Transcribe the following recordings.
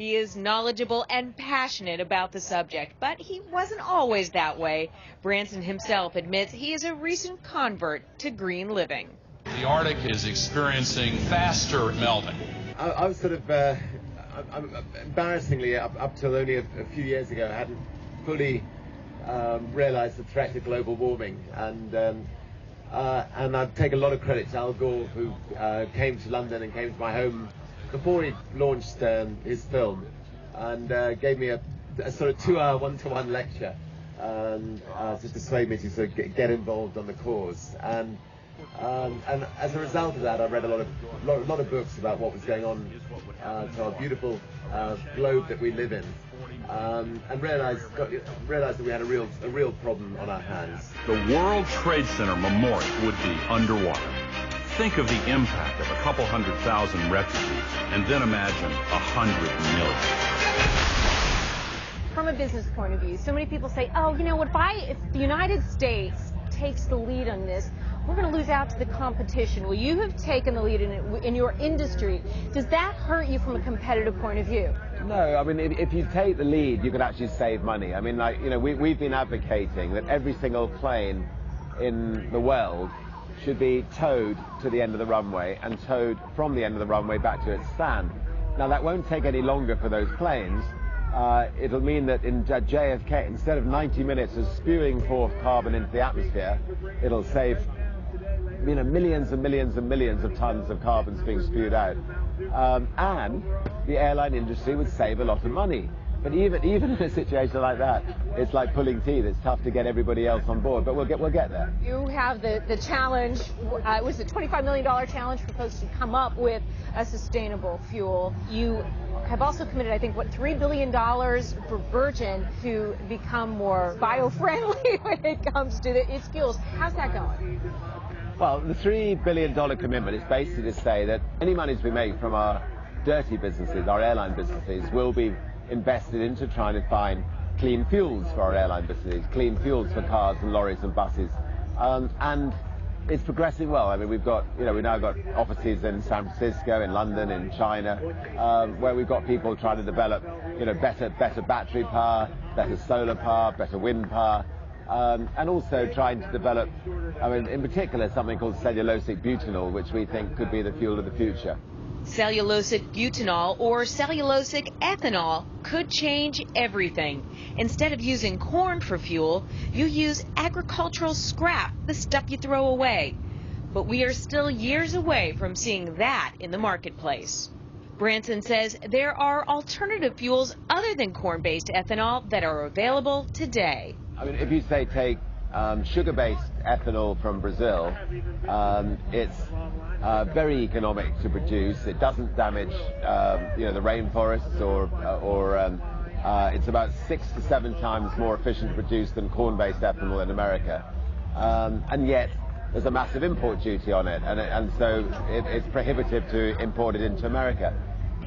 He is knowledgeable and passionate about the subject, but he wasn't always that way. Branson himself admits he is a recent convert to green living. The Arctic is experiencing faster melting. I was sort of, embarrassingly, up till only a few years ago, I hadn't fully realized the threat of global warming. And I'd take a lot of credit to Al Gore, who came to London and came to my home before he launched his film, and gave me a sort of 2-hour one-to-one lecture to persuade me to sort of get involved on the cause. And as a result of that, I read a lot of books about what was going on to our beautiful globe that we live in, and realized that we had a real problem on our hands. The World Trade Center memorial would be underwater. Think of the impact of a couple 100,000 refugees, and then imagine 100 million. From a business point of view, so many people say, oh, you know what, if the United States takes the lead on this, we're going to lose out to the competition. Well, you have taken the lead in your industry. Does that hurt you from a competitive point of view? No, I mean, if you take the lead, you can actually save money. I mean, like, you know, we've been advocating that every single plane in the world should be towed to the end of the runway and towed from the end of the runway back to its stand. Now, that won't take any longer for those planes. It'll mean that in JFK, instead of 90 minutes of spewing forth carbon into the atmosphere, it'll save, you know, millions and millions and millions of tons of carbon being spewed out. And the airline industry would save a lot of money. But even in a situation like that, it's like pulling teeth. It's tough to get everybody else on board, but we'll get there. You have the challenge. It was a $25 million challenge for folks to come up with a sustainable fuel. You have also committed, I think, what, $3 billion for Virgin to become more bio-friendly when it comes to its fuels. How's that going? Well, the $3 billion commitment is basically to say that any money to be made from our dirty businesses, our airline businesses, will be invested into trying to find clean fuels for our airline businesses, clean fuels for cars and lorries and buses, and it's progressing well. I mean, we've now got offices in San Francisco, in London, in China, where we've got people trying to develop, you know, better battery power, better solar power, better wind power, and also trying to develop, I mean, in particular, something called cellulosic butanol, which we think could be the fuel of the future. Cellulosic butanol or cellulosic ethanol could change everything. Instead of using corn for fuel, you use agricultural scrap, the stuff you throw away. But we are still years away from seeing that in the marketplace. Branson says there are alternative fuels other than corn-based ethanol that are available today. I mean, if you say take sugar-based ethanol from Brazil, it's very economic to produce. It doesn't damage, you know, the rainforests, or it's about 6 to 7 times more efficient to produce than corn-based ethanol in America, and yet there's a massive import duty on it, and so it's prohibitive to import it into America.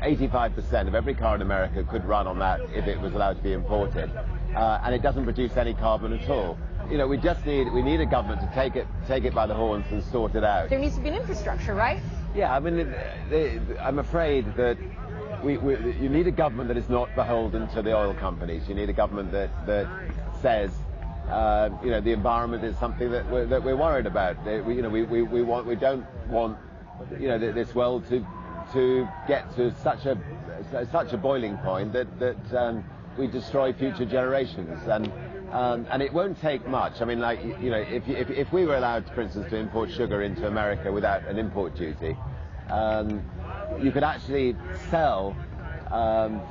85% of every car in America could run on that if it was allowed to be imported, and it doesn't produce any carbon at all. You know, we need a government to take it by the horns and sort it out. There needs to be an infrastructure, right? Yeah, I mean, I'm afraid that you need a government that is not beholden to the oil companies. You need a government that says, you know, the environment is something that we're worried about. We don't want, you know, this world to get to such a boiling point that we destroy future generations. And it won't take much. I mean, like, you know, if we were allowed, for instance, to import sugar into America without an import duty, you could actually sell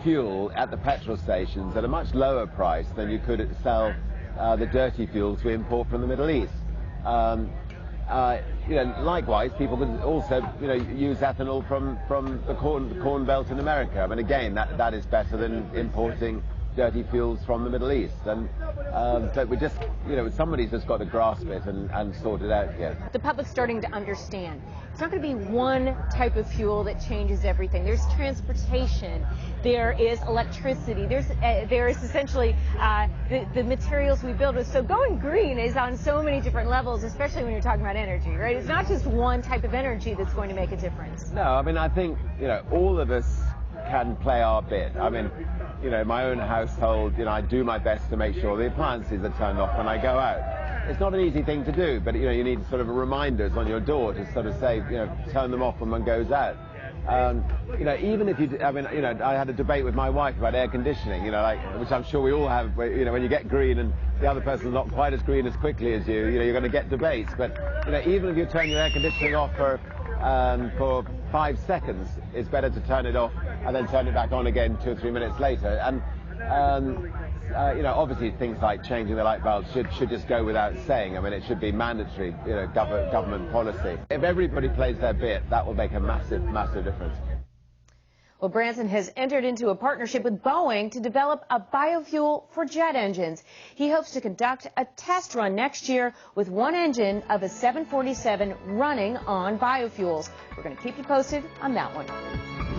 fuel at the petrol stations at a much lower price than you could sell the dirty fuels we import from the Middle East. You know, likewise, people could also, you know, use ethanol from the corn belt in America. I mean, again, that is better than importing dirty fuels from the Middle East, and so we just, you know, somebody's just got to grasp it and sort it out here. The public's starting to understand. It's not going to be one type of fuel that changes everything. There's transportation, there is electricity, there is essentially the materials we build with. So going green is on so many different levels, especially when you're talking about energy, right? It's not just one type of energy that's going to make a difference. No, I mean, I think, you know, all of us can play our bit. I mean, you know, my own household, you know, I do my best to make sure the appliances are turned off when I go out. It's not an easy thing to do, but, you know, you need sort of reminders on your door to sort of say, you know, turn them off when one goes out. You know, even if you, I mean, you know, I had a debate with my wife about air conditioning, you know, like, which I'm sure we all have, you know, when you get green and the other person's not quite as green as quickly as you, you know, you're going to get debates. But, you know, even if you turn your air conditioning off for 5 seconds, it's better to turn it off and then turn it back on again 2 or 3 minutes later. And, you know, obviously things like changing the light bulbs should just go without saying. I mean, it should be mandatory, you know, government policy. If everybody plays their bit, that will make a massive, massive difference. Well, Branson has entered into a partnership with Boeing to develop a biofuel for jet engines. He hopes to conduct a test run next year with one engine of a 747 running on biofuels. We're going to keep you posted on that one.